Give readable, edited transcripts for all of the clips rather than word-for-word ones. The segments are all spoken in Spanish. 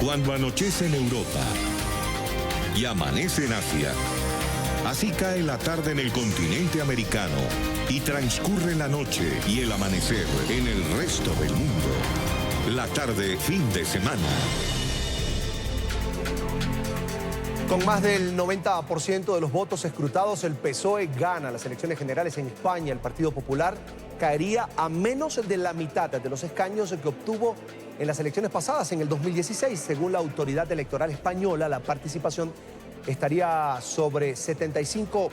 Cuando anochece en Europa y amanece en Asia, así cae la tarde en el continente americano y transcurre la noche y el amanecer en el resto del mundo. La tarde fin de semana. Con más del 90% de los votos escrutados, el PSOE gana las elecciones generales en España. El Partido Popular caería a menos de la mitad de los escaños que obtuvo en las elecciones pasadas, en el 2016. Según la autoridad electoral española, la participación estaría sobre 75%.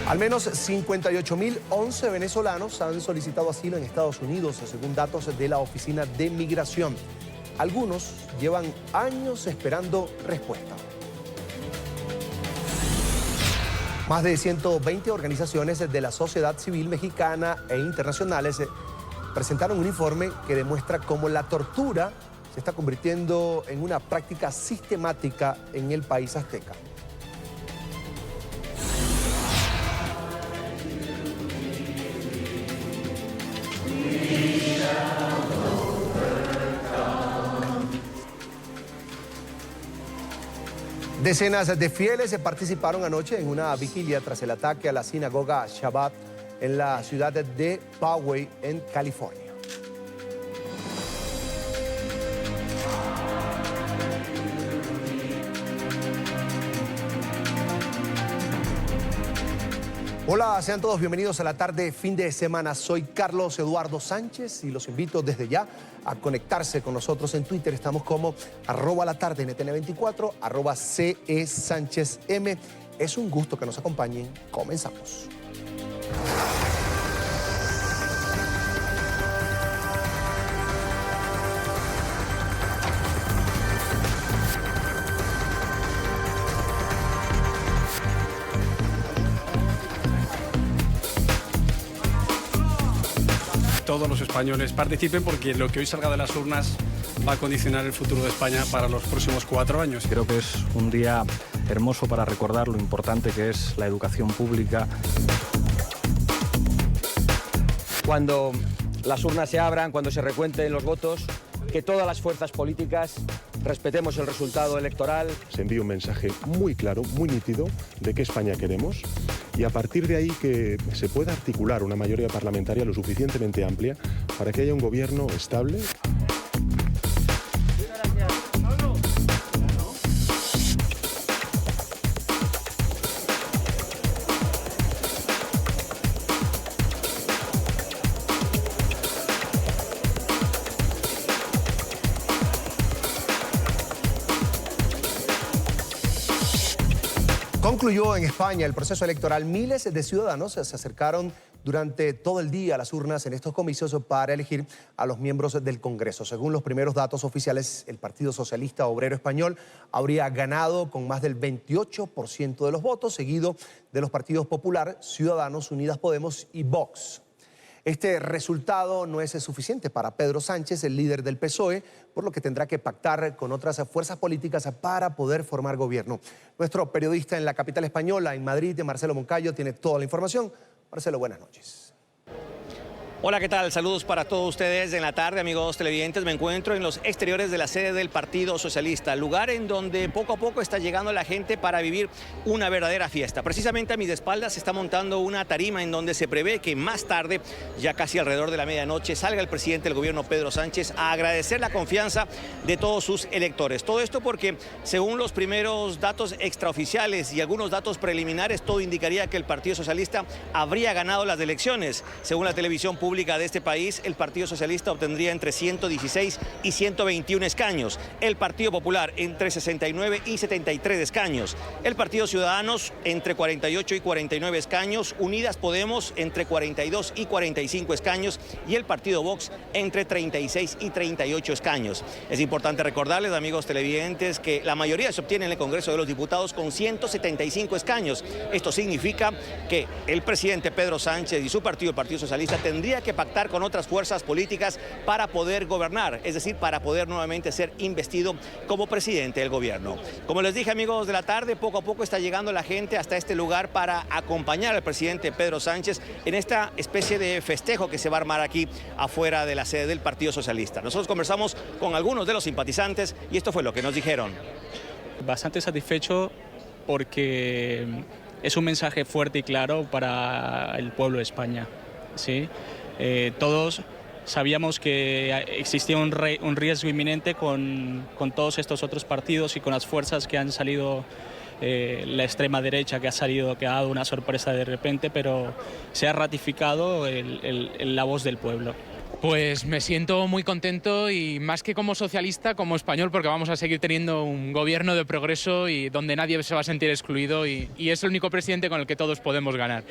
Al menos 58.011 venezolanos han solicitado asilo en Estados Unidos, según datos de la Oficina de Migración. Algunos llevan años esperando respuesta. Más de 120 organizaciones de la sociedad civil mexicana e internacionales presentaron un informe que demuestra cómo la tortura se está convirtiendo en una práctica sistemática en el país azteca. Decenas de fieles participaron anoche en una vigilia tras el ataque a la sinagoga Shabbat en la ciudad de Poway, en California. Hola, sean todos bienvenidos a la tarde fin de semana. Soy Carlos Eduardo Sánchez y los invito desde ya a conectarse con nosotros en Twitter. Estamos como @latardenetn24, @CESánchezM. Es un gusto que nos acompañen. Comenzamos. Todos los españoles participen, porque lo que hoy salga de las urnas va a condicionar el futuro de España para los próximos 4 años. Creo que es un día hermoso para recordar lo importante que es la educación pública. Cuando las urnas se abran, cuando se recuenten los votos, que todas las fuerzas políticas respetemos el resultado electoral. Se envía un mensaje muy claro, muy nítido de qué España queremos, y a partir de ahí que se pueda articular una mayoría parlamentaria lo suficientemente amplia para que haya un gobierno estable. Concluyó en España el proceso electoral. Miles de ciudadanos se acercaron durante todo el día a las urnas en estos comicios para elegir a los miembros del Congreso. Según los primeros datos oficiales, el Partido Socialista Obrero Español habría ganado con más del 28% de los votos, seguido de los partidos Popular, Ciudadanos, Unidas Podemos y Vox. Este resultado no es suficiente para Pedro Sánchez, el líder del PSOE, por lo que tendrá que pactar con otras fuerzas políticas para poder formar gobierno. Nuestro periodista en la capital española, en Madrid, Marcelo Moncayo, tiene toda la información. Marcelo, buenas noches. Hola, ¿qué tal? Saludos para todos ustedes en la tarde, amigos televidentes. Me encuentro en los exteriores de la sede del Partido Socialista, lugar en donde poco a poco está llegando la gente para vivir una verdadera fiesta. Precisamente a mis espaldas se está montando una tarima en donde se prevé que más tarde, ya casi alrededor de la medianoche, salga el presidente del gobierno, Pedro Sánchez, a agradecer la confianza de todos sus electores. Todo esto porque, según los primeros datos extraoficiales y algunos datos preliminares, todo indicaría que el Partido Socialista habría ganado las elecciones. Según la televisión pública de este país, el Partido Socialista obtendría entre 116 y 121 escaños, el Partido Popular entre 69 y 73 escaños, el Partido Ciudadanos entre 48 y 49 escaños, Unidas Podemos entre 42 y 45 escaños y el Partido Vox entre 36 y 38 escaños. Es importante recordarles, amigos televidentes, que la mayoría se obtiene en el Congreso de los Diputados con 175 escaños. Esto significa que el presidente Pedro Sánchez y su partido, el Partido Socialista, tendría tendría que pactar con otras fuerzas políticas para poder gobernar, es decir, para poder nuevamente ser investido como presidente del gobierno. Como les dije, amigos de la tarde, poco a poco está llegando la gente hasta este lugar para acompañar al presidente Pedro Sánchez en esta especie de festejo que se va a armar aquí afuera de la sede del Partido Socialista. Nosotros conversamos con algunos de los simpatizantes y esto fue lo que nos dijeron. Bastante satisfecho porque es un mensaje fuerte y claro para el pueblo de España, ¿sí? Todos sabíamos que existía un riesgo inminente con todos estos otros partidos y con las fuerzas que han salido, la extrema derecha que ha dado una sorpresa de repente, pero se ha ratificado la voz del pueblo. Pues me siento muy contento y más que como socialista, como español, porque vamos a seguir teniendo un gobierno de progreso y donde nadie se va a sentir excluido y es el único presidente con el que todos podemos ganar.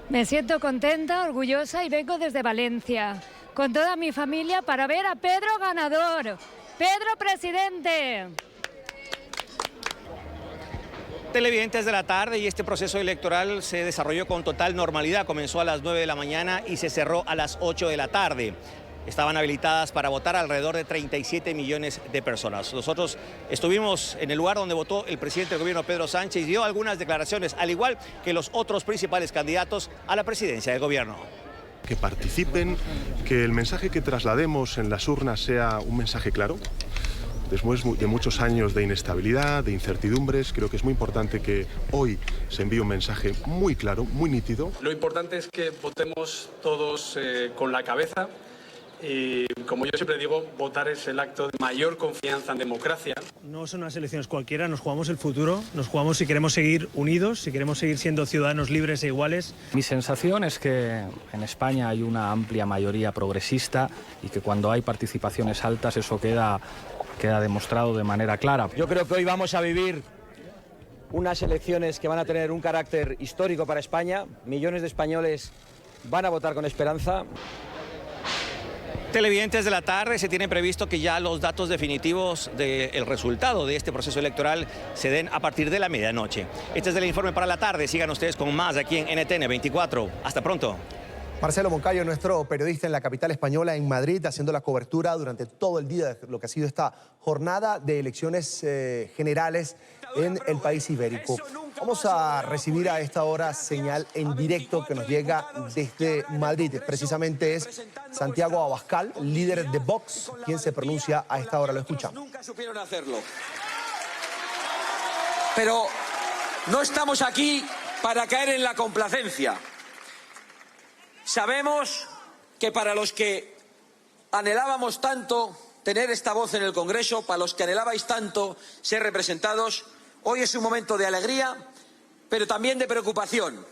Me siento contenta, orgullosa y vengo desde Valencia con toda mi familia para ver a Pedro ganador. ¡Pedro presidente! Televidentes de la tarde, y este proceso electoral se desarrolló con total normalidad. Comenzó a las 9 de la mañana y se cerró a las 8 de la tarde. Estaban habilitadas para votar alrededor de 37 millones de personas. Nosotros estuvimos en el lugar donde votó el presidente del gobierno, Pedro Sánchez, y dio algunas declaraciones, al igual que los otros principales candidatos a la presidencia del gobierno. Que participen, que el mensaje que traslademos en las urnas sea un mensaje claro. Después de muchos años de inestabilidad, de incertidumbres, creo que es muy importante que hoy se envíe un mensaje muy claro, muy nítido. Lo importante es que votemos todos con la cabeza. Y como yo siempre digo, votar es el acto de mayor confianza en democracia. No son unas elecciones cualquiera, nos jugamos el futuro, nos jugamos si queremos seguir unidos, si queremos seguir siendo ciudadanos libres e iguales. Mi sensación es que en España hay una amplia mayoría progresista y que cuando hay participaciones altas eso queda demostrado de manera clara. Yo creo que hoy vamos a vivir unas elecciones que van a tener un carácter histórico para España. Millones de españoles van a votar con esperanza. Televidentes de la tarde, se tiene previsto que ya los datos definitivos del resultado de este proceso electoral se den a partir de la medianoche. Este es el informe para la tarde. Sigan ustedes con más aquí en NTN 24. Hasta pronto. Marcelo Moncayo, nuestro periodista en la capital española, en Madrid, haciendo la cobertura durante todo el día de lo que ha sido esta jornada de elecciones generales en el país ibérico. Vamos a recibir a esta hora señal en directo que nos llega desde Madrid. Precisamente es Santiago Abascal, líder de Vox, quien se pronuncia a esta hora. Lo escuchamos. Nunca supieron hacerlo. Pero no estamos aquí para caer en la complacencia. Sabemos que para los que anhelábamos tanto tener esta voz en el Congreso, para los que anhelabais tanto ser representados, hoy es un momento de alegría, pero también de preocupación.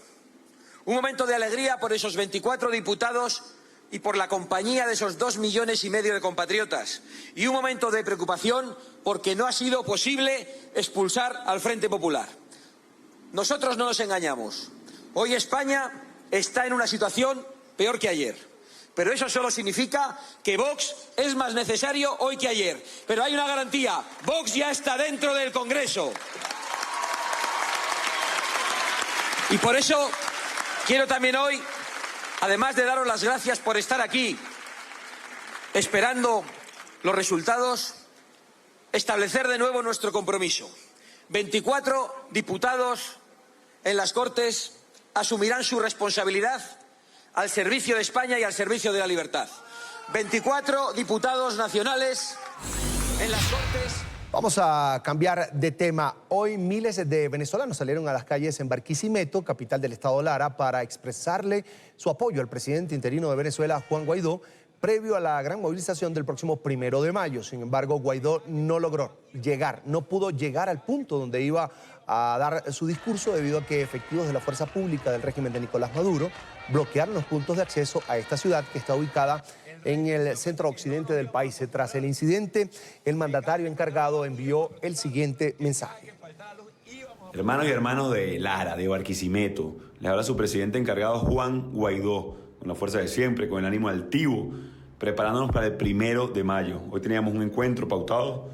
Un momento de alegría por esos 24 diputados y por la compañía de esos 2,5 millones de compatriotas. Y un momento de preocupación porque no ha sido posible expulsar al Frente Popular. Nosotros no nos engañamos. Hoy España está en una situación peor que ayer. Pero eso solo significa que Vox es más necesario hoy que ayer. Pero hay una garantía, Vox ya está dentro del Congreso. Y por eso quiero también hoy, además de daros las gracias por estar aquí, esperando los resultados, establecer de nuevo nuestro compromiso. 24 diputados en las Cortes asumirán su responsabilidad al servicio de España y al servicio de la libertad. 24 diputados nacionales en las Cortes. Vamos a cambiar de tema. Hoy miles de venezolanos salieron a las calles en Barquisimeto, capital del estado Lara, para expresarle su apoyo al presidente interino de Venezuela, Juan Guaidó, previo a la gran movilización del próximo 1 de mayo. Sin embargo, Guaidó no logró llegar, no pudo llegar al punto donde iba a dar su discurso debido a que efectivos de la fuerza pública del régimen de Nicolás Maduro bloquearon los puntos de acceso a esta ciudad que está ubicada en el centro occidente del país. Tras el incidente, el mandatario encargado envió el siguiente mensaje. Hermanos y hermanos de Lara, de Barquisimeto, les habla su presidente encargado Juan Guaidó, con la fuerza de siempre, con el ánimo altivo, preparándonos para el 1 de mayo. Hoy teníamos un encuentro pautado,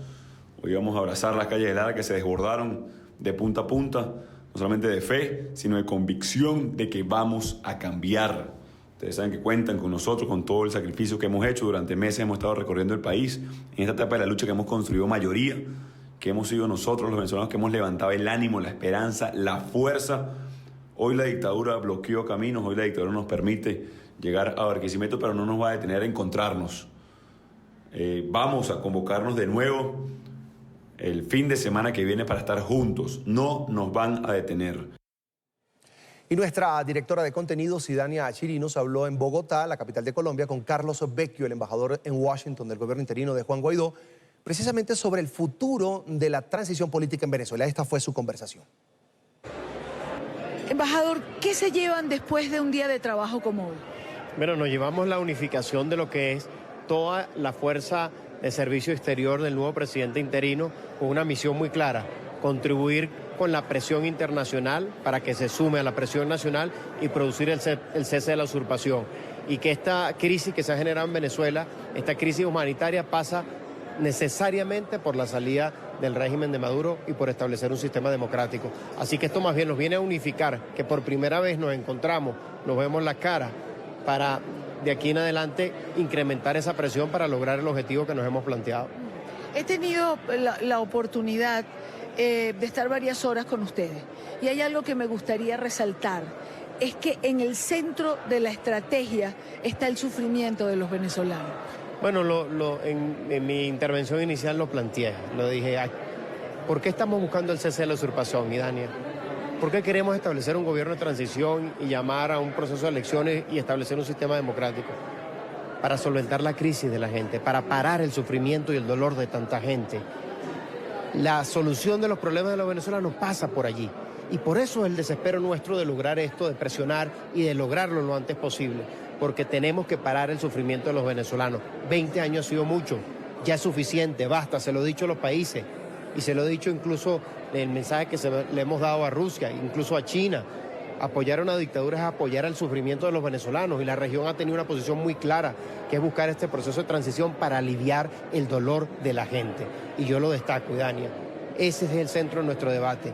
hoy vamos a abrazar las calles de Lara que se desbordaron de punta a punta, no solamente de fe, sino de convicción de que vamos a cambiar. Ustedes saben que cuentan con nosotros, con todo el sacrificio que hemos hecho. Durante meses hemos estado recorriendo el país. En esta etapa de la lucha que hemos construido mayoría, que hemos sido nosotros los venezolanos que hemos levantado el ánimo, la esperanza, la fuerza. Hoy la dictadura bloqueó caminos, hoy la dictadura nos permite llegar a Barquisimeto, pero no nos va a detener a encontrarnos. Vamos a convocarnos de nuevo el fin de semana que viene para estar juntos. No nos van a detener. Y nuestra directora de contenidos, Idania Chirinos, habló en Bogotá, la capital de Colombia, con Carlos Vecchio, el embajador en Washington del gobierno interino de Juan Guaidó, precisamente sobre el futuro de la transición política en Venezuela. Esta fue su conversación. Embajador, ¿qué se llevan después de un día de trabajo como hoy? Bueno, nos llevamos la unificación de lo que es toda la fuerza de servicio exterior del nuevo presidente interino, con una misión muy clara: contribuir con la presión internacional para que se sume a la presión nacional y producir el cese de la usurpación. Y que esta crisis que se ha generado en Venezuela, esta crisis humanitaria, pasa necesariamente por la salida del régimen de Maduro y por establecer un sistema democrático. Así que esto más bien nos viene a unificar, que por primera vez nos encontramos, nos vemos la cara para de aquí en adelante incrementar esa presión para lograr el objetivo que nos hemos planteado. He tenido la oportunidad de estar varias horas con ustedes y hay algo que me gustaría resaltar, es que en el centro de la estrategia está el sufrimiento de los venezolanos. Bueno, en mi intervención inicial lo planteé, lo dije. ¿Por qué estamos buscando el cese de la usurpación, Idania? ¿Por qué queremos establecer un gobierno de transición y llamar a un proceso de elecciones y establecer un sistema democrático? Para solventar la crisis de la gente, para parar el sufrimiento y el dolor de tanta gente. La solución de los problemas de los venezolanos pasa por allí. Y por eso es el desespero nuestro de lograr esto, de presionar y de lograrlo lo antes posible. Porque tenemos que parar el sufrimiento de los venezolanos. 20 años ha sido mucho, ya es suficiente, basta, se lo he dicho a los países. Y se lo he dicho incluso en el mensaje que le hemos dado a Rusia, incluso a China. Apoyar a una dictadura es apoyar el sufrimiento de los venezolanos y la región ha tenido una posición muy clara, que es buscar este proceso de transición para aliviar el dolor de la gente. Y yo lo destaco, Idania. Ese es el centro de nuestro debate,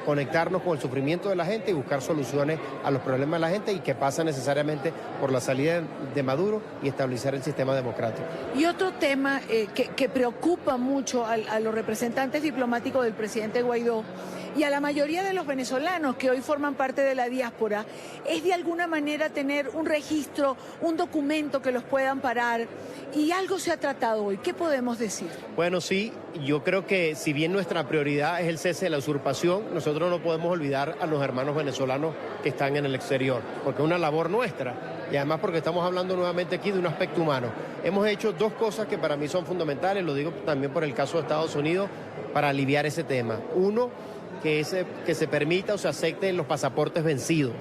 conectarnos con el sufrimiento de la gente y buscar soluciones a los problemas de la gente y que pasa necesariamente por la salida de Maduro y establecer el sistema democrático. Y otro tema que preocupa mucho a los representantes diplomáticos del presidente Guaidó y a la mayoría de los venezolanos que hoy forman parte de la diáspora es de alguna manera tener un registro, un documento que los pueda amparar. Y algo se ha tratado hoy. ¿Qué podemos decir? Bueno, sí, yo creo que si bien nuestra prioridad es el cese de la usurpación, nosotros no podemos olvidar a los hermanos venezolanos que están en el exterior, porque es una labor nuestra y además porque estamos hablando nuevamente aquí de un aspecto humano. Hemos hecho dos cosas que para mí son fundamentales, lo digo también por el caso de Estados Unidos, para aliviar ese tema. Uno, que se permita o se acepten los pasaportes vencidos.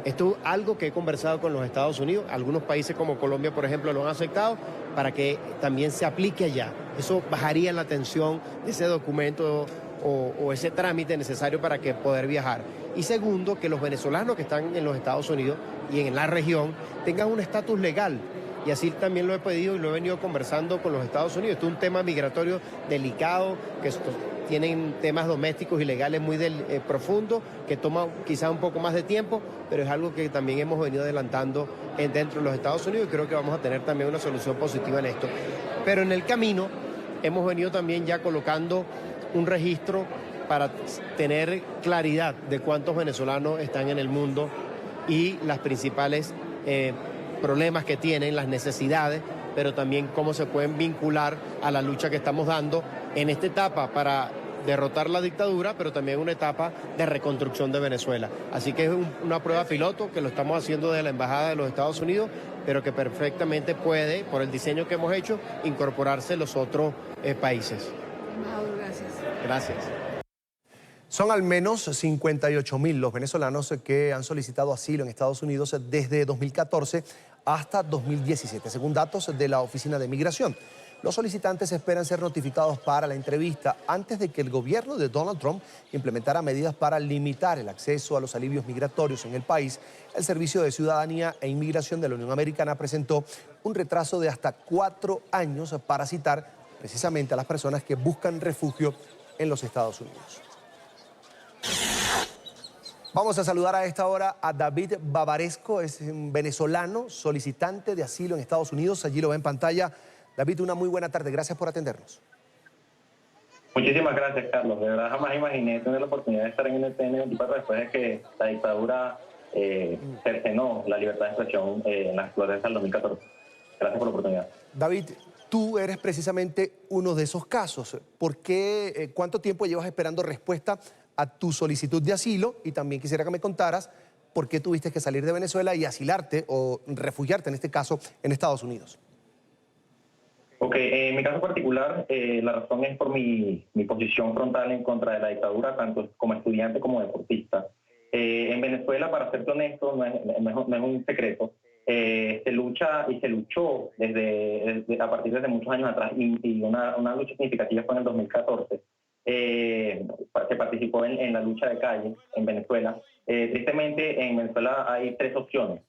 Esto es algo que he conversado con los Estados Unidos, algunos países como Colombia, por ejemplo, lo han aceptado para que también se aplique allá. Eso bajaría la tensión de ese documento o ese trámite necesario para que poder viajar. Y segundo, que los venezolanos que están en los Estados Unidos y en la región tengan un estatus legal. Y así también lo he pedido y lo he venido conversando con los Estados Unidos. Esto es un tema migratorio delicado, que tienen temas domésticos y legales muy profundos, que toma quizás un poco más de tiempo, pero es algo que también hemos venido adelantando dentro de los Estados Unidos y creo que vamos a tener también una solución positiva en esto. Pero en el camino hemos venido también ya colocando un registro para tener claridad de cuántos venezolanos están en el mundo y las principales problemas que tienen, las necesidades, pero también cómo se pueden vincular a la lucha que estamos dando en esta etapa para derrotar la dictadura, pero también una etapa de reconstrucción de Venezuela. Así que es una prueba piloto que lo estamos haciendo desde la Embajada de los Estados Unidos, pero que perfectamente puede, por el diseño que hemos hecho, incorporarse los otros países. Embajador, gracias. Gracias. Son al menos 58.000 los venezolanos que han solicitado asilo en Estados Unidos desde 2014 hasta 2017, según datos de la Oficina de Migración. Los solicitantes esperan ser notificados para la entrevista antes de que el gobierno de Donald Trump implementara medidas para limitar el acceso a los alivios migratorios en el país. El Servicio de Ciudadanía e Inmigración de la Unión Americana presentó un retraso de hasta 4 años para citar precisamente a las personas que buscan refugio en los Estados Unidos. Vamos a saludar a esta hora a David Bavaresco, es un venezolano solicitante de asilo en Estados Unidos. Allí lo ve en pantalla. David, una muy buena tarde. Gracias por atendernos. Muchísimas gracias, Carlos. De verdad jamás imaginé tener la oportunidad de estar en NTN 24 después de que la dictadura cercenó la libertad de expresión en las protestas del 2014. Gracias por la oportunidad. David, tú eres precisamente uno de esos casos. ¿Por qué, cuánto tiempo llevas esperando respuesta a tu solicitud de asilo? Y también quisiera que me contaras por qué tuviste que salir de Venezuela y asilarte o refugiarte, en este caso, en Estados Unidos. Ok, en mi caso particular, la razón es por mi posición frontal en contra de la dictadura, tanto como estudiante como deportista. En Venezuela, para serte honesto, no es un secreto, se lucha y se luchó a partir de muchos años atrás, y una lucha significativa fue en el 2014. Se participó en la lucha de calle en Venezuela. Tristemente, en Venezuela hay tres opciones,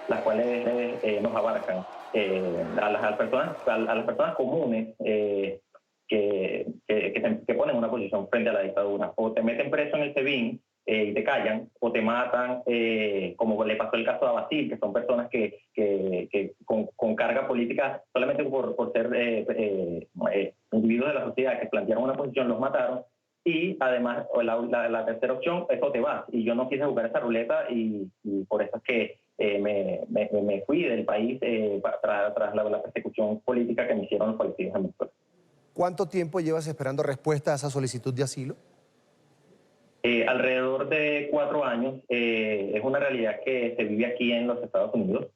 las cuales nos abarcan. A las personas comunes que ponen una posición frente a la dictadura. O te meten preso en el SEBIN y te callan, o te matan, como le pasó el caso a Basil, que son personas que con carga política, solamente por ser individuos de la sociedad que plantearon una posición, los mataron. Y además, la tercera opción es o te vas. Y yo no quise jugar esa ruleta y por eso es que me fui del país tras la persecución política que me hicieron los colectivos en Venezuela. ¿Cuánto tiempo llevas esperando respuesta a esa solicitud de asilo? Alrededor de 4 años. Es una realidad que se vive aquí en los Estados Unidos,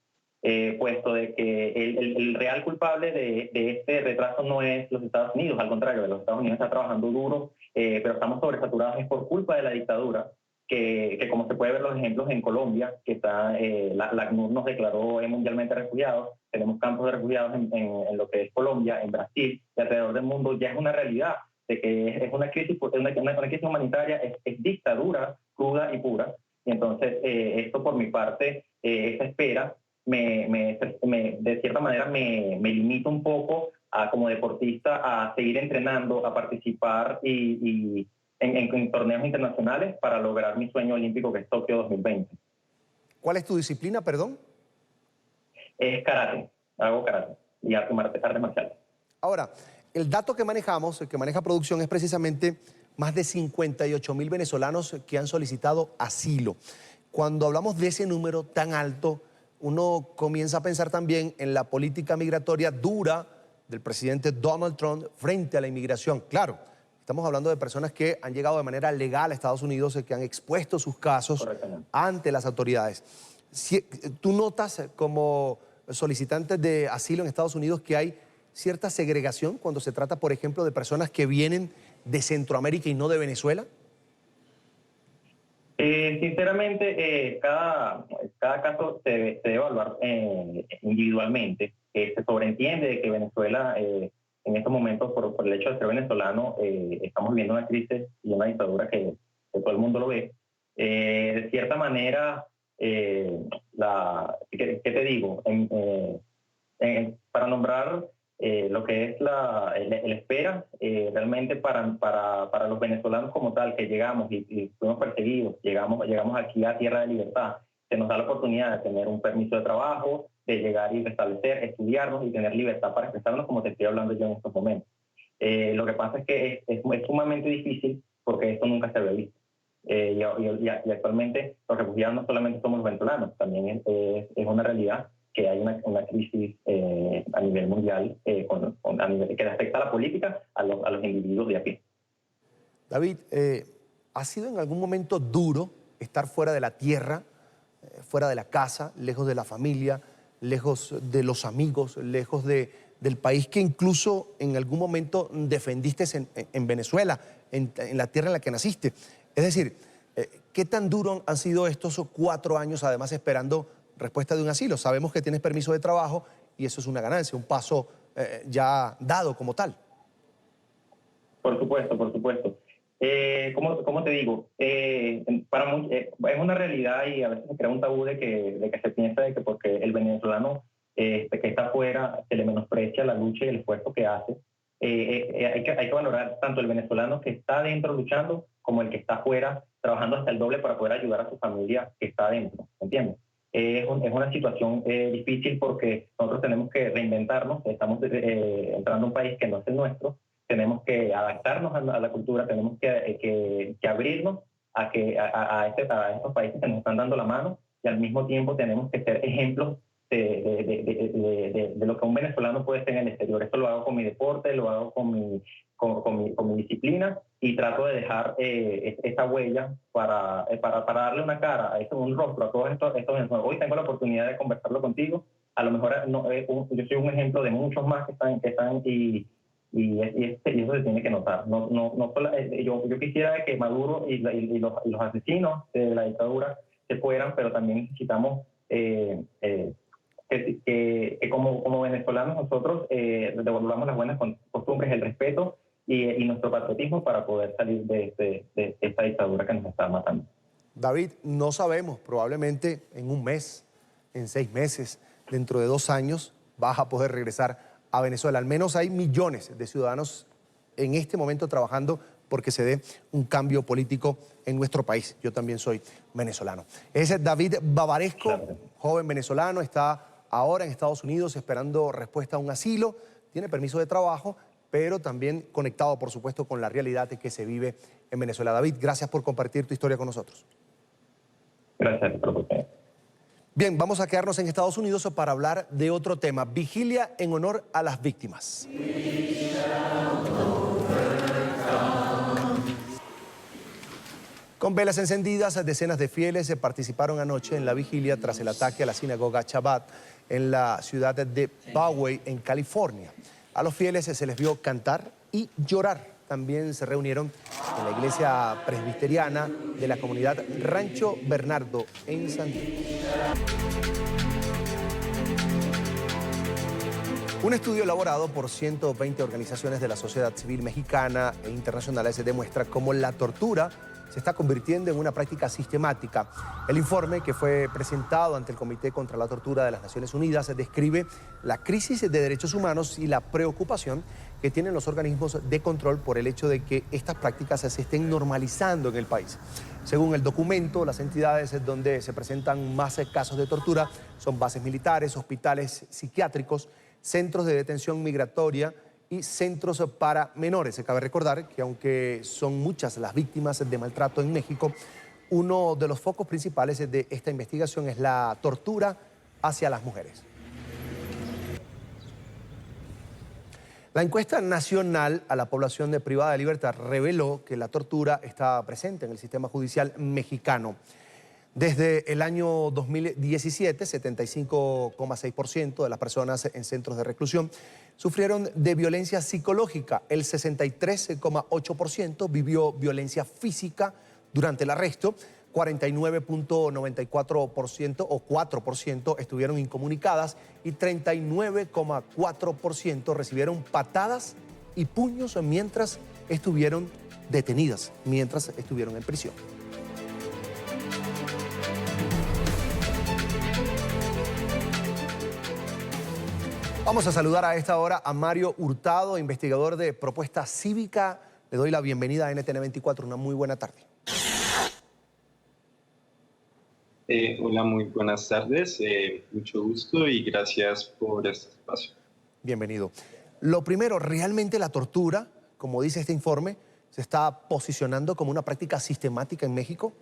puesto de que el real culpable de este retraso no es los Estados Unidos, al contrario, los Estados Unidos está trabajando duro, pero estamos sobresaturados es por culpa de la dictadura, que como se puede ver los ejemplos en Colombia, que está la ACNUR nos declaró mundialmente refugiados, tenemos campos de refugiados en lo que es Colombia, en Brasil y alrededor del mundo. Ya es una realidad de que es una crisis humanitaria, es dictadura cruda y pura. Y entonces esto por mi parte, esa espera de cierta manera me limita un poco como deportista a seguir entrenando, a participar en torneos internacionales para lograr mi sueño olímpico, que es Tokio 2020. ¿Cuál es tu disciplina, perdón? Es karate, hago karate y arte marcial. Ahora, el dato que manejamos, el que maneja producción, es precisamente más de 58.000 venezolanos que han solicitado asilo. Cuando hablamos de ese número tan alto, uno comienza a pensar también en la política migratoria dura del presidente Donald Trump frente a la inmigración. Claro, estamos hablando de personas que han llegado de manera legal a Estados Unidos, que han expuesto sus casos ante las autoridades. ¿Tú notas como solicitante de asilo en Estados Unidos que hay cierta segregación cuando se trata, por ejemplo, de personas que vienen de Centroamérica y no de Venezuela? Sinceramente, cada caso se debe evaluar individualmente. Se sobreentiende de que Venezuela, en estos momentos, por el hecho de ser venezolano, estamos viviendo una crisis y una dictadura que todo el mundo lo ve. De cierta manera, ¿qué te digo? Para nombrar lo que es el espera, realmente para los venezolanos como tal, que llegamos y fuimos perseguidos, llegamos aquí a tierra de libertad, se nos da la oportunidad de tener un permiso de trabajo, de llegar y restablecer, estudiarnos y tener libertad para expresarnos, como te estoy hablando yo en estos momentos. Lo que pasa es que es sumamente difícil porque esto nunca se había visto. Y actualmente los refugiados no solamente somos los venezolanos, también es una realidad que hay una crisis a nivel mundial a nivel que le afecta a la política, a los individuos de a pie. David, ¿ha sido en algún momento duro estar fuera de la tierra, fuera de la casa, lejos de la familia, lejos de los amigos, lejos del país que incluso en algún momento defendiste en Venezuela, en la tierra en la que naciste? Es decir, ¿qué tan duros han sido estos 4 años, además esperando respuesta de un asilo? Sabemos que tienes permiso de trabajo y eso es una ganancia, un paso ya dado como tal. Por supuesto, por supuesto. ¿Cómo te digo? Es una realidad y a veces se crea un tabú de que se piensa de que porque el venezolano que está afuera se le menosprecia la lucha y el esfuerzo que hace. hay que valorar tanto el venezolano que está adentro luchando como el que está afuera trabajando hasta el doble para poder ayudar a su familia que está adentro, ¿entiendes? Es una situación difícil porque nosotros tenemos que reinventarnos, estamos entrando a un país que no es el nuestro, tenemos que adaptarnos a la cultura, tenemos que abrirnos a estos países que nos están dando la mano y al mismo tiempo tenemos que ser ejemplos de lo que un venezolano puede ser en el exterior. Esto lo hago con mi deporte, lo hago con mi disciplina y trato de dejar esta huella para darle una cara, un rostro a todos estos venezolanos. Hoy tengo la oportunidad de conversarlo contigo. A lo mejor yo soy un ejemplo de muchos más que están y eso se tiene que notar. Yo quisiera que Maduro y los asesinos de la dictadura se fueran, pero también necesitamos que como venezolanos nosotros devolvamos las buenas costumbres, el respeto y nuestro patriotismo para poder salir de esta dictadura que nos está matando. David, no sabemos, probablemente en un mes, en 6 meses, dentro de 2 años, vas a poder regresar a Venezuela. Al menos hay millones de ciudadanos en este momento trabajando porque se dé un cambio político en nuestro país. Yo también soy venezolano. Ese es David Bavaresco, claro, joven venezolano, está ahora en Estados Unidos esperando respuesta a un asilo, tiene permiso de trabajo, pero también conectado, por supuesto, con la realidad que se vive en Venezuela. David, gracias por compartir tu historia con nosotros. Gracias por usted. Bien, vamos a quedarnos en Estados Unidos para hablar de otro tema. Vigilia en honor a las víctimas. Con velas encendidas, decenas de fieles participaron anoche en la vigilia tras el ataque a la sinagoga Shabbat en la ciudad de Poway, en California. A los fieles se les vio cantar y llorar. También se reunieron en la iglesia presbiteriana de la comunidad Rancho Bernardo, en San Diego. Un estudio elaborado por 120 organizaciones de la sociedad civil mexicana e internacionales demuestra cómo la tortura se está convirtiendo en una práctica sistemática. El informe, que fue presentado ante el Comité contra la Tortura de las Naciones Unidas, describe la crisis de derechos humanos y la preocupación que tienen los organismos de control por el hecho de que estas prácticas se estén normalizando en el país. Según el documento, las entidades donde se presentan más casos de tortura son bases militares, hospitales psiquiátricos, centros de detención migratoria y centros para menores. Cabe recordar que aunque son muchas las víctimas de maltrato en México, uno de los focos principales de esta investigación es la tortura hacia las mujeres. La encuesta nacional a la población privada de libertad reveló que la tortura está presente en el sistema judicial mexicano. Desde el año 2017, 75,6% de las personas en centros de reclusión sufrieron de violencia psicológica. El 63,8% vivió violencia física durante el arresto. 49,94% o 4% estuvieron incomunicadas y 39,4% recibieron patadas y puños mientras estuvieron detenidas, mientras estuvieron en prisión. Vamos a saludar a esta hora a Mario Hurtado, investigador de Propuesta Cívica. Le doy la bienvenida a NTN 24. Una muy buena tarde. Hola, muy buenas tardes. Mucho gusto y gracias por este espacio. Bienvenido. Lo primero, ¿realmente la tortura, como dice este informe, se está posicionando como una práctica sistemática en México?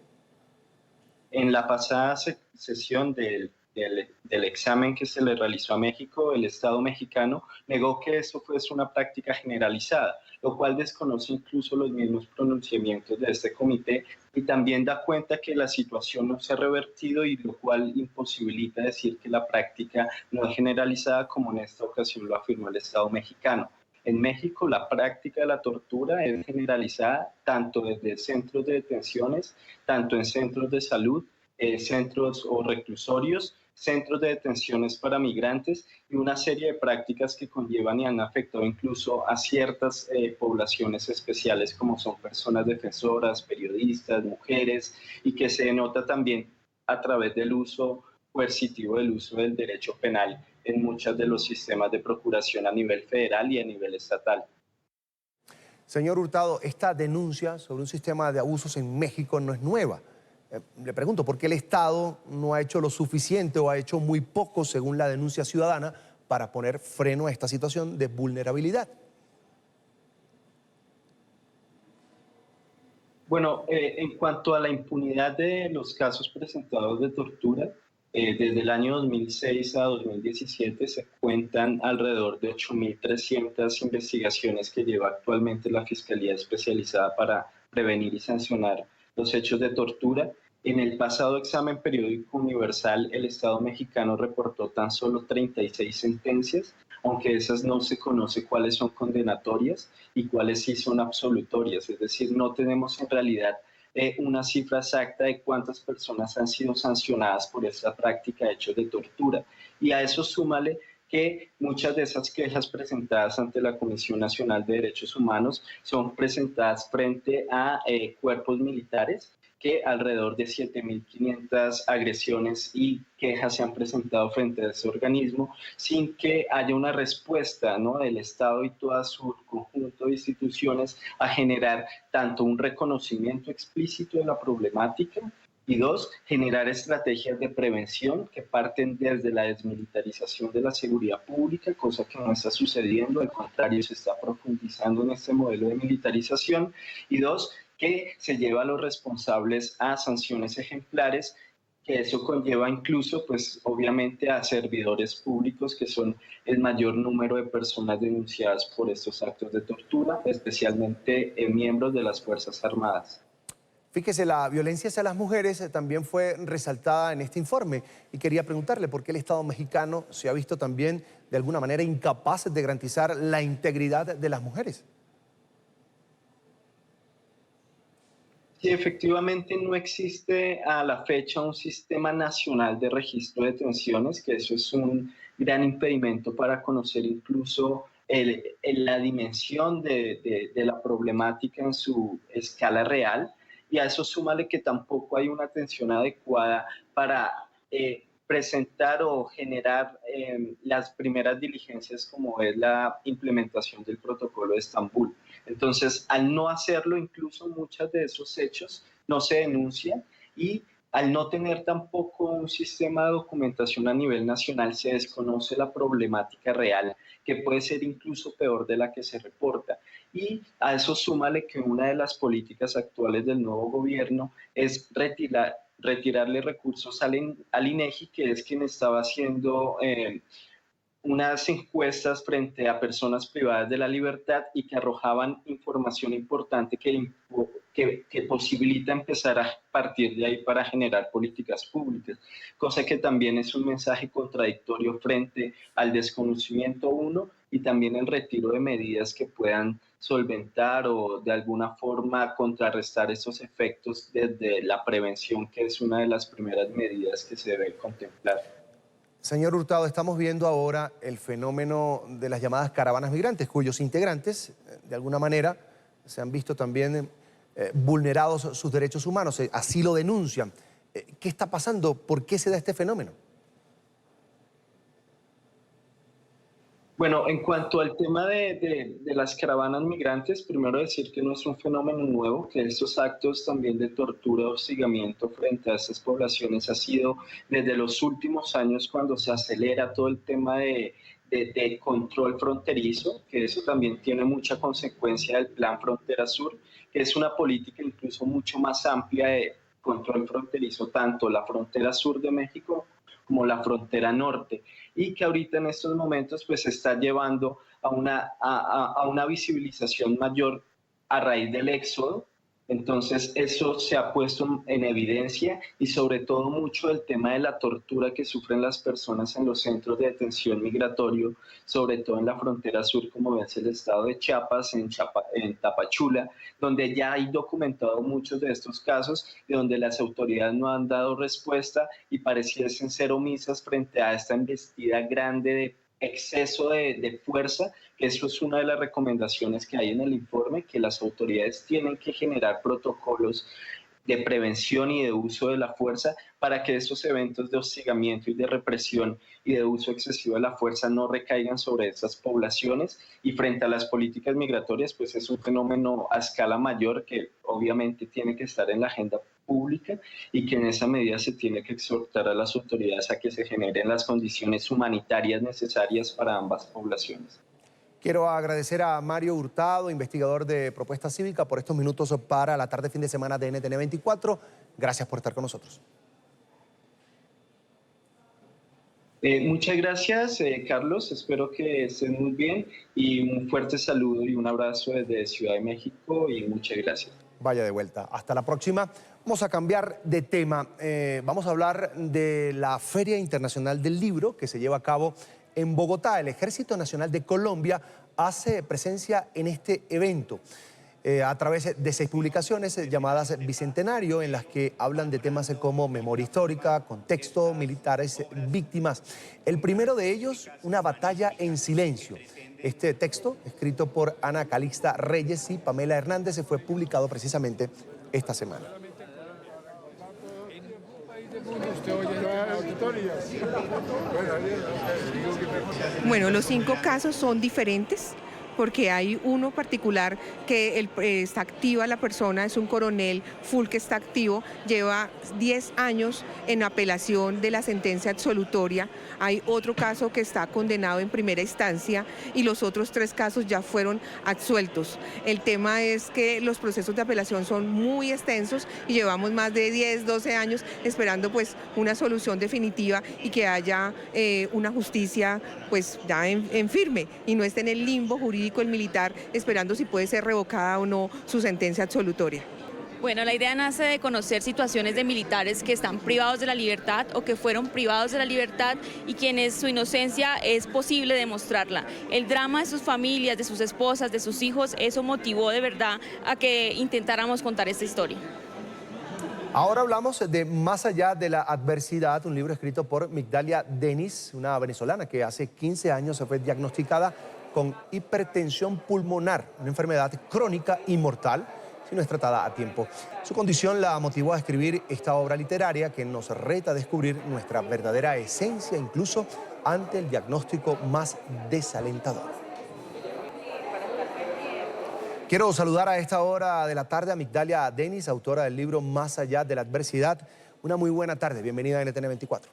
En la pasada sesión del examen que se le realizó a México, el Estado mexicano negó que eso fuese una práctica generalizada, lo cual desconoce incluso los mismos pronunciamientos de este comité y también da cuenta que la situación no se ha revertido y lo cual imposibilita decir que la práctica no es generalizada como en esta ocasión lo afirmó el Estado mexicano. En México la práctica de la tortura es generalizada tanto desde centros de detenciones, tanto en centros de salud, centros o reclusorios, centros de detenciones para migrantes y una serie de prácticas que conllevan y han afectado incluso a ciertas poblaciones especiales como son personas defensoras, periodistas, mujeres y que se denota también a través del uso coercitivo del uso del derecho penal en muchos de los sistemas de procuración a nivel federal y a nivel estatal. Señor Hurtado, esta denuncia sobre un sistema de abusos en México no es nueva. Le pregunto, ¿por qué el Estado no ha hecho lo suficiente o ha hecho muy poco, según la denuncia ciudadana, para poner freno a esta situación de vulnerabilidad? Bueno, en cuanto a la impunidad de los casos presentados de tortura, desde el año 2006 a 2017 se cuentan alrededor de 8.300 investigaciones que lleva actualmente la Fiscalía Especializada para prevenir y sancionar los hechos de tortura. En el pasado examen periódico universal, el Estado mexicano reportó tan solo 36 sentencias, aunque esas no se conoce cuáles son condenatorias y cuáles sí son absolutorias. Es decir, no tenemos en realidad una cifra exacta de cuántas personas han sido sancionadas por esta práctica de hechos de tortura. Y a eso súmale que muchas de esas quejas presentadas ante la Comisión Nacional de Derechos Humanos son presentadas frente a cuerpos militares, que alrededor de 7.500 agresiones y quejas se han presentado frente a ese organismo sin que haya una respuesta, ¿no?, del Estado y todo su conjunto de instituciones a generar tanto un reconocimiento explícito de la problemática y dos, generar estrategias de prevención que parten desde la desmilitarización de la seguridad pública, cosa que no está sucediendo, al contrario, se está profundizando en este modelo de militarización, y dos, que se lleva a los responsables a sanciones ejemplares, que eso conlleva incluso, pues obviamente, a servidores públicos, que son el mayor número de personas denunciadas por estos actos de tortura, especialmente miembros de las Fuerzas Armadas. Fíjese, la violencia hacia las mujeres también fue resaltada en este informe y quería preguntarle por qué el Estado mexicano se ha visto también de alguna manera incapaz de garantizar la integridad de las mujeres. Sí, efectivamente no existe a la fecha un sistema nacional de registro de detenciones, que eso es un gran impedimento para conocer incluso la dimensión de la problemática en su escala real, y a eso súmale que tampoco hay una atención adecuada para presentar o generar las primeras diligencias, como es la implementación del protocolo de Estambul. Entonces, al no hacerlo, incluso muchos de esos hechos no se denuncian, y al no tener tampoco un sistema de documentación a nivel nacional, se desconoce la problemática real, que puede ser incluso peor de la que se reporta. Y a eso súmale que una de las políticas actuales del nuevo gobierno es retirarle recursos al INEGI, que es quien estaba haciendo unas encuestas frente a personas privadas de la libertad y que arrojaban información importante que posibilita empezar a partir de ahí para generar políticas públicas, cosa que también es un mensaje contradictorio frente al desconocimiento uno y también el retiro de medidas que puedan solventar o de alguna forma contrarrestar esos efectos desde la prevención, que es una de las primeras medidas que se debe contemplar. Señor Hurtado, estamos viendo ahora el fenómeno de las llamadas caravanas migrantes, cuyos integrantes, de alguna manera, se han visto también vulnerados sus derechos humanos, así lo denuncian. ¿Qué está pasando? ¿Por qué se da este fenómeno? Bueno, en cuanto al tema de las caravanas migrantes, primero decir que no es un fenómeno nuevo, que estos actos también de tortura o hostigamiento frente a estas poblaciones ha sido desde los últimos años, cuando se acelera todo el tema de control fronterizo, que eso también tiene mucha consecuencia del Plan Frontera Sur, que es una política incluso mucho más amplia de control fronterizo, tanto la frontera sur de México como la frontera norte, y que ahorita en estos momentos pues se está llevando a una visibilización mayor a raíz del éxodo. Entonces eso se ha puesto en evidencia, y sobre todo mucho el tema de la tortura que sufren las personas en los centros de detención migratorio, sobre todo en la frontera sur, como es el estado de Chiapas, en Tapachula, donde ya hay documentado muchos de estos casos y donde las autoridades no han dado respuesta y pareciesen ser omisas frente a esta embestida grande de exceso de fuerza, que eso es una de las recomendaciones que hay en el informe, que las autoridades tienen que generar protocolos de prevención y de uso de la fuerza para que estos eventos de hostigamiento y de represión y de uso excesivo de la fuerza no recaigan sobre esas poblaciones. Y frente a las políticas migratorias, pues es un fenómeno a escala mayor que obviamente tiene que estar en la agenda pública y que en esa medida se tiene que exhortar a las autoridades a que se generen las condiciones humanitarias necesarias para ambas poblaciones. Quiero agradecer a Mario Hurtado, investigador de Propuesta Cívica, por estos minutos para la tarde fin de semana de NTN 24. Gracias por estar con nosotros. Muchas gracias, Carlos. Espero que estén muy bien y un fuerte saludo y un abrazo desde Ciudad de México y muchas gracias. Vaya de vuelta. Hasta la próxima. Vamos a cambiar de tema. Vamos a hablar de la Feria Internacional del Libro que se lleva a cabo en Bogotá. El Ejército Nacional de Colombia hace presencia en este evento a través de 6 publicaciones llamadas Bicentenario, en las que hablan de temas como memoria histórica, contexto, militares, víctimas. El primero de ellos, Una batalla en silencio. Este texto, escrito por Ana Calixta Reyes y Pamela Hernández, fue publicado precisamente esta semana. Bueno, los 5 casos son diferentes porque hay uno particular que está activa la persona, es un coronel full que está activo, lleva 10 años en apelación de la sentencia absolutoria. Hay otro caso que está condenado en primera instancia y los otros 3 casos ya fueron absueltos. El tema es que los procesos de apelación son muy extensos y llevamos más de 10, 12 años esperando pues una solución definitiva y que haya una justicia pues ya en firme y no esté en el limbo jurídico el militar esperando si puede ser revocada o no su sentencia absolutoria. Bueno, la idea nace de conocer situaciones de militares que están privados de la libertad o que fueron privados de la libertad y quienes su inocencia es posible demostrarla. El drama de sus familias, de sus esposas, de sus hijos, eso motivó de verdad a que intentáramos contar esta historia. Ahora hablamos de Más allá de la adversidad, un libro escrito por Migdalia Denis, una venezolana que hace 15 años se fue diagnosticada con hipertensión pulmonar, una enfermedad crónica y mortal si no es tratada a tiempo. Su condición la motivó a escribir esta obra literaria que nos reta a descubrir nuestra verdadera esencia, incluso ante el diagnóstico más desalentador. Quiero saludar a esta hora de la tarde a Migdalia Denis, autora del libro Más allá de la adversidad. Una muy buena tarde, bienvenida a NTN 24.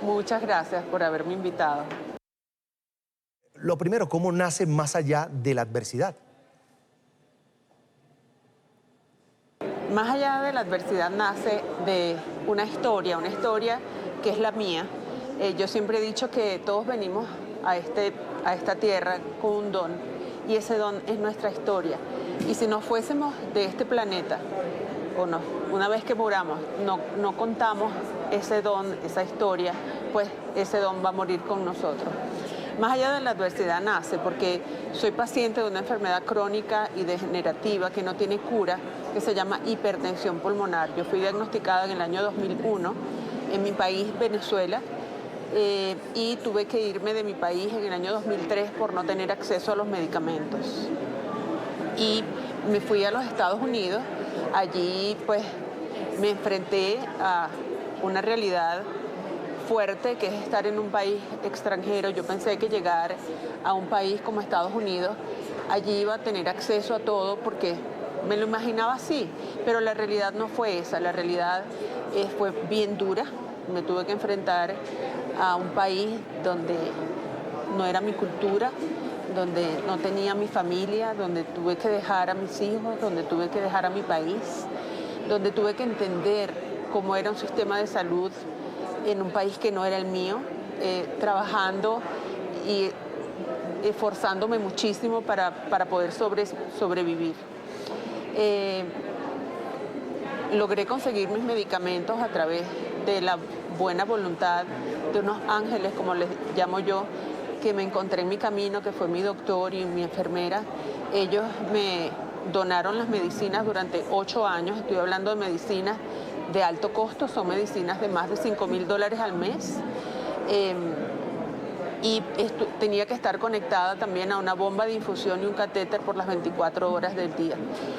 Muchas gracias por haberme invitado. Lo primero, ¿cómo nace Más allá de la adversidad? Más allá de la adversidad nace de una historia que es la mía. Yo siempre he dicho que todos venimos a esta tierra con un don y ese don es nuestra historia. Y si nos fuésemos de este planeta, o no, una vez que muramos, no contamos ese don, esa historia, pues ese don va a morir con nosotros. Más allá de la adversidad nace porque soy paciente de una enfermedad crónica y degenerativa que no tiene cura, que se llama hipertensión pulmonar. Yo fui diagnosticada en el año 2001 en mi país, Venezuela, y tuve que irme de mi país en el año 2003 por no tener acceso a los medicamentos. Y me fui a los Estados Unidos. Allí pues me enfrenté a una realidad fuerte que es estar en un país extranjero. Yo pensé que llegar a un país como Estados Unidos, allí iba a tener acceso a todo porque me lo imaginaba así, pero la realidad no fue esa, la realidad fue bien dura. Me tuve que enfrentar a un país donde no era mi cultura, donde no tenía mi familia, donde tuve que dejar a mis hijos, donde tuve que dejar a mi país, donde tuve que entender cómo era un sistema de salud en un país que no era el mío, trabajando y esforzándome muchísimo para poder sobrevivir. Logré conseguir mis medicamentos a través de la buena voluntad de unos ángeles, como les llamo yo, que me encontré en mi camino, que fue mi doctor y mi enfermera. Ellos me donaron las medicinas durante 8 años. Estoy hablando de medicinas de alto costo, son medicinas de más de $5.000 al mes. y tenía que estar conectada también a una bomba de infusión y un catéter por las 24 horas del día.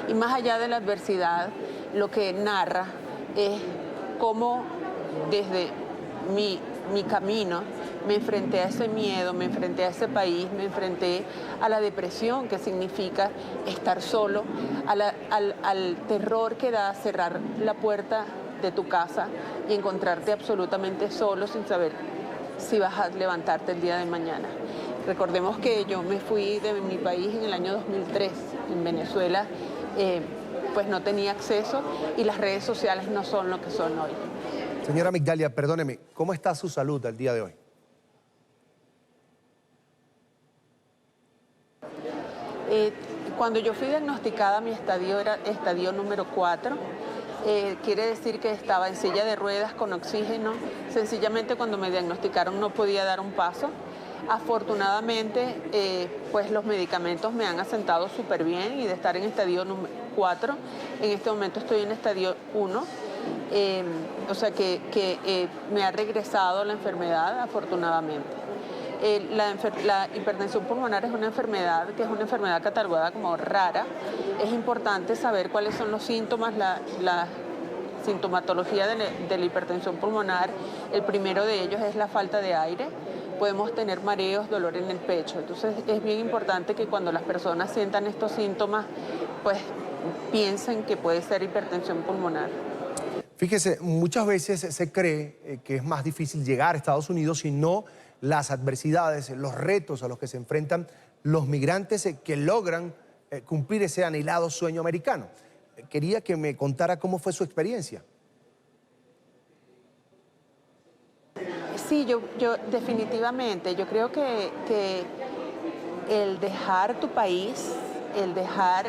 Y más allá de la adversidad, lo que narra es cómo desde mi camino me enfrenté a ese miedo, me enfrenté a ese país, me enfrenté a la depresión que significa estar solo, al terror que da cerrar la puerta de tu casa y encontrarte absolutamente solo sin saber si vas a levantarte el día de mañana. Recordemos que yo me fui de mi país en el año 2003, en Venezuela, pues no tenía acceso y las redes sociales no son lo que son hoy. Señora Migdalia, perdóneme, ¿cómo está su salud al día de hoy? Cuando yo fui diagnosticada, mi estadio era estadio número 4. Quiere decir que estaba en silla de ruedas con oxígeno. Sencillamente cuando me diagnosticaron no podía dar un paso. Afortunadamente, pues los medicamentos me han asentado súper bien y de estar en estadio 4, en este momento estoy en estadio 1. O sea que me ha regresado la enfermedad, afortunadamente. La hipertensión pulmonar es una enfermedad que es una enfermedad catalogada como rara. Es importante saber cuáles son los síntomas, la sintomatología de la hipertensión pulmonar. El primero de ellos es la falta de aire. Podemos tener mareos, dolor en el pecho. Entonces es bien importante que cuando las personas sientan estos síntomas, pues piensen que puede ser hipertensión pulmonar. Fíjese, muchas veces se cree que es más difícil llegar a Estados Unidos si no las adversidades, los retos a los que se enfrentan los migrantes que logran cumplir ese anhelado sueño americano. Quería que me contara cómo fue su experiencia. Sí, yo definitivamente, yo creo que el dejar tu país, el dejar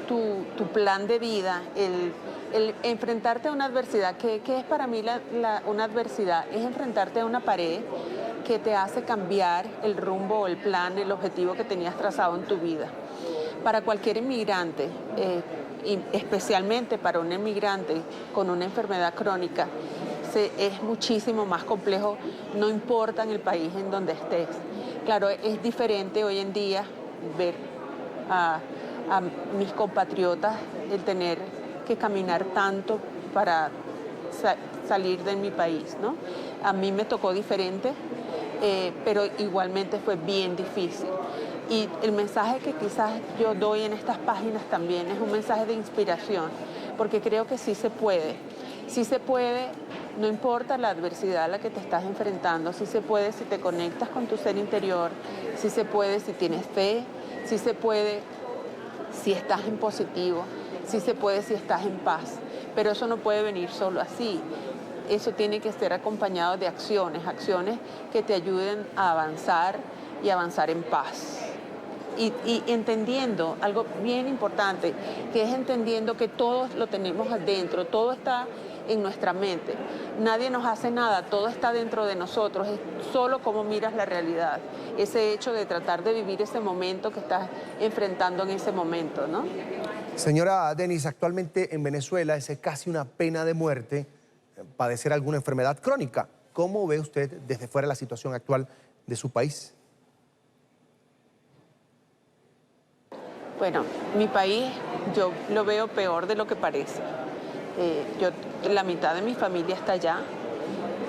tu plan de vida, el enfrentarte a una adversidad, ¿qué es para mí una adversidad? Es enfrentarte a una pared que te hace cambiar el rumbo, el plan, el objetivo que tenías trazado en tu vida. Para cualquier inmigrante, y especialmente para un inmigrante con una enfermedad crónica, es muchísimo más complejo, no importa en el país en donde estés. Claro, es diferente hoy en día ver a mis compatriotas el tener que caminar tanto para salir de mi país, ¿no? A mí me tocó diferente, pero igualmente fue bien difícil. Y el mensaje que quizás yo doy en estas páginas también es un mensaje de inspiración, porque creo que sí se puede. Sí se puede, no importa la adversidad a la que te estás enfrentando, sí se puede si te conectas con tu ser interior, sí se puede si tienes fe, sí se puede si estás en positivo, sí se puede si estás en paz. Pero eso no puede venir solo así. Eso tiene que ser acompañado de acciones que te ayuden a avanzar y avanzar en paz. Y entendiendo algo bien importante, que es entendiendo que todos lo tenemos adentro, todo está en nuestra mente. Nadie nos hace nada, todo está dentro de nosotros, es solo cómo miras la realidad. Ese hecho de tratar de vivir ese momento que estás enfrentando en ese momento, ¿no? Señora Dennis, actualmente en Venezuela es casi una pena de muerte padecer alguna enfermedad crónica. ¿Cómo ve usted desde fuera la situación actual de su país? Bueno, mi país yo lo veo peor de lo que parece. La mitad de mi familia está allá.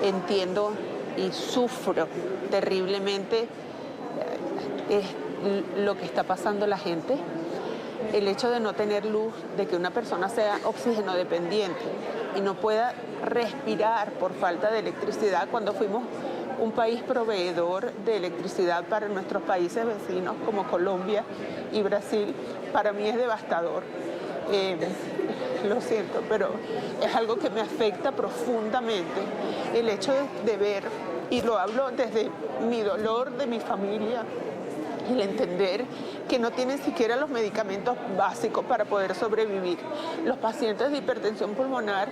Entiendo y sufro terriblemente lo que está pasando la gente. El hecho de no tener luz, de que una persona sea oxígeno dependiente y no pueda respirar por falta de electricidad cuando fuimos un país proveedor de electricidad para nuestros países vecinos como Colombia y Brasil, para mí es devastador. Lo siento, pero es algo que me afecta profundamente. El hecho de ver, y lo hablo desde mi dolor de mi familia, el entender que no tienen siquiera los medicamentos básicos para poder sobrevivir. Los pacientes de hipertensión pulmonar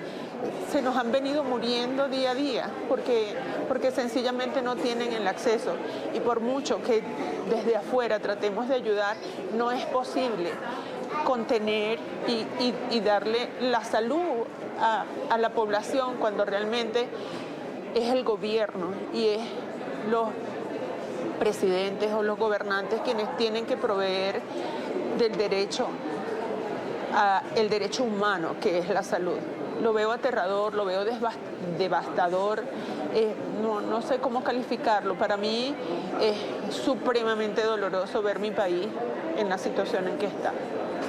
se nos han venido muriendo día a día porque sencillamente no tienen el acceso. Y por mucho que desde afuera tratemos de ayudar, no es posible contener y darle la salud a la población cuando realmente es el gobierno y es presidentes o los gobernantes quienes tienen que proveer del derecho, el derecho humano, que es la salud. Lo veo aterrador, lo veo devastador, no sé cómo calificarlo. Para mí es supremamente doloroso ver mi país en la situación en que está.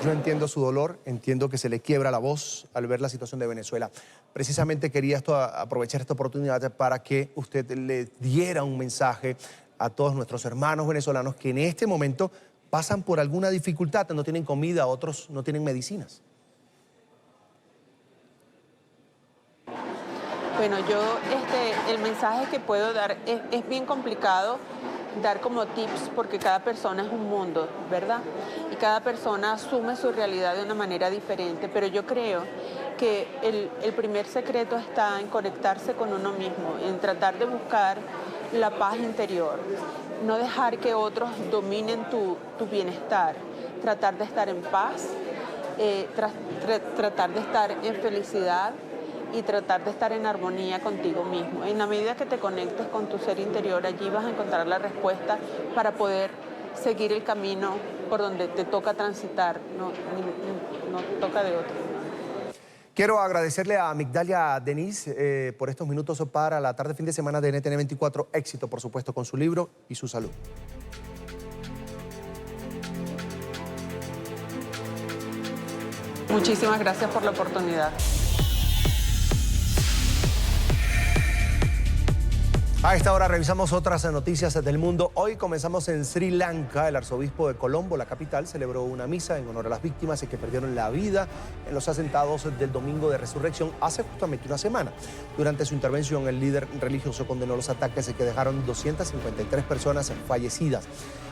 Yo entiendo su dolor, entiendo que se le quiebra la voz al ver la situación de Venezuela. Precisamente quería aprovechar esta oportunidad para que usted le diera un mensaje a todos nuestros hermanos venezolanos que en este momento pasan por alguna dificultad, no tienen comida, otros no tienen medicinas. Bueno, yo el mensaje que puedo dar es bien complicado dar como tips porque cada persona es un mundo, ¿verdad? Y cada persona asume su realidad de una manera diferente, pero yo creo que el primer secreto está en conectarse con uno mismo, en tratar de buscar la paz interior, no dejar que otros dominen tu bienestar, tratar de estar en paz, tratar de estar en felicidad y tratar de estar en armonía contigo mismo. En la medida que te conectes con tu ser interior, allí vas a encontrar la respuesta para poder seguir el camino por donde te toca transitar, no toca de otro. Quiero agradecerle a Migdalia Denise por estos minutos para la tarde fin de semana de NTN 24. Éxito, por supuesto, con su libro y su salud. Muchísimas gracias por la oportunidad. A esta hora revisamos otras noticias del mundo. Hoy comenzamos en Sri Lanka. El arzobispo de Colombo, la capital, celebró una misa en honor a las víctimas que perdieron la vida en los atentados del Domingo de Resurrección hace justamente una semana. Durante su intervención, el líder religioso condenó los ataques que dejaron 253 personas fallecidas.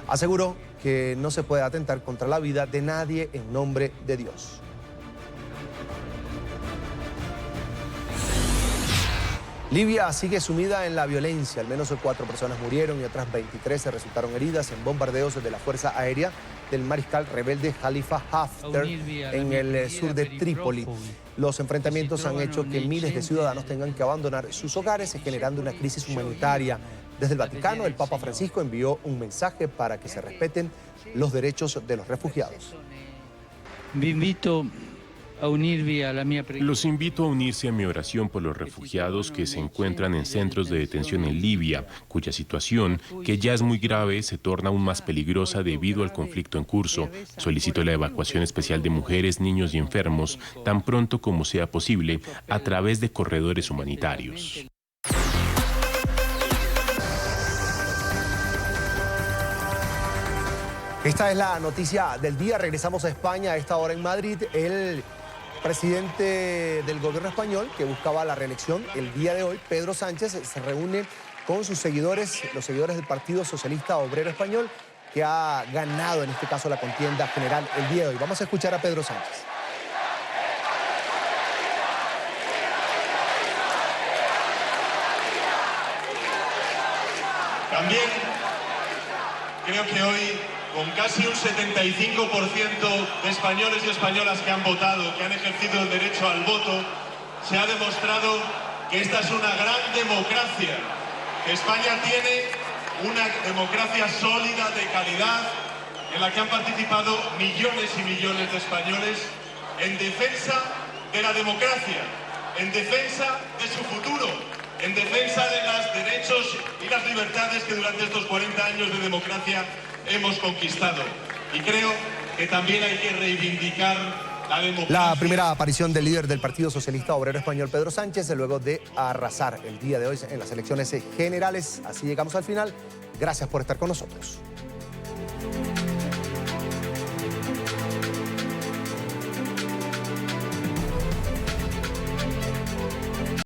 Aseguró que no se puede atentar contra la vida de nadie en nombre de Dios. Libia sigue sumida en la violencia. Al menos 4 personas murieron y otras 23 se resultaron heridas en bombardeos de la Fuerza Aérea del mariscal rebelde Khalifa Haftar en el sur de Trípoli. Los enfrentamientos han hecho que miles de ciudadanos tengan que abandonar sus hogares, generando una crisis humanitaria. Desde el Vaticano, el Papa Francisco envió un mensaje para que se respeten los derechos de los refugiados. Los invito a unirse a mi oración por los refugiados que se encuentran en centros de detención en Libia, cuya situación, que ya es muy grave, se torna aún más peligrosa debido al conflicto en curso. Solicito la evacuación especial de mujeres, niños y enfermos tan pronto como sea posible a través de corredores humanitarios. Esta es la noticia del día. Regresamos a España a esta hora en Madrid. El presidente del gobierno español, que buscaba la reelección el día de hoy, Pedro Sánchez, se reúne con sus seguidores, los seguidores del Partido Socialista Obrero Español, que ha ganado en este caso la contienda general el día de hoy. Vamos a escuchar a Pedro Sánchez. También creo que hoy, con casi un 75% de españoles y españolas que han votado, que han ejercido el derecho al voto, se ha demostrado que esta es una gran democracia, que España tiene una democracia sólida, de calidad, en la que han participado millones y millones de españoles en defensa de la democracia, en defensa de su futuro, en defensa de los derechos y las libertades que durante estos 40 años de democracia hemos conquistado. Y creo que también hay que reivindicar la democracia. La primera aparición del líder del Partido Socialista Obrero Español, Pedro Sánchez, luego de arrasar el día de hoy en las elecciones generales. Así llegamos al final. Gracias por estar con nosotros.